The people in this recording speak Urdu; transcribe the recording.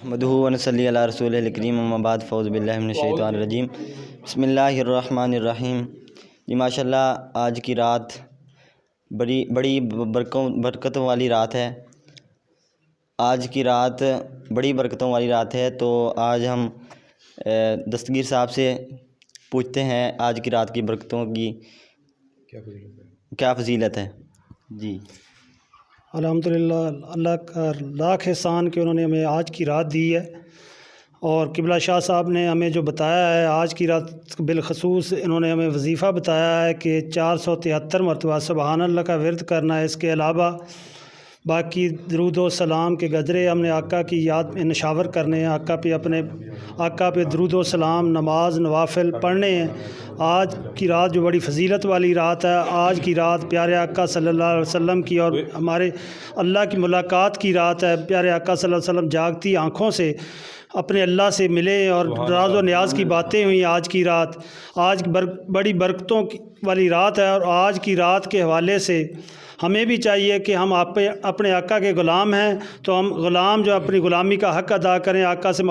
نحمدہ ونصلی علی رسول الکریم اما بعد فاعوذ باللہ من الشیطان الرجیم بسم اللہ الرحمن الرحیم۔ جی ماشاء اللہ آج کی رات بڑی برکتوں والی رات ہے۔ آج کی رات بڑی برکتوں والی رات ہے، تو آج ہم دستگیر صاحب سے پوچھتے ہیں آج کی رات کی برکتوں کی کیا فضیلت ہے۔ جی الحمدللہ، اللہ کا لاکھ احسان کہ انہوں نے ہمیں آج کی رات دی ہے، اور قبلہ شاہ صاحب نے ہمیں جو بتایا ہے آج کی رات بالخصوص انہوں نے ہمیں وظیفہ بتایا ہے کہ 473 مرتبہ سبحان اللہ کا ورد کرنا ہے۔ اس کے علاوہ باقی درود و سلام کے گجرے ہم نے آقا کی یاد میں نشاور کرنے ہیں، آقا پہ درود و سلام نماز نوافل پڑھنے ہیں۔ آج کی رات جو بڑی فضیلت والی رات ہے، آج کی رات پیارے آقا صلی اللہ علیہ وسلم کی اور ہمارے اللہ کی ملاقات کی رات ہے۔ پیارے آقا صلی اللہ علیہ وسلم جاگتی آنکھوں سے اپنے اللہ سے ملے اور راز و نیاز کی باتیں ہوئیں۔ آج کی رات بڑی برکتوں والی رات ہے، اور آج کی رات کے حوالے سے ہمیں بھی چاہیے کہ ہم اپنے آقا کے غلام ہیں، تو ہم غلام جو اپنی غلامی کا حق ادا کریں، آقا سے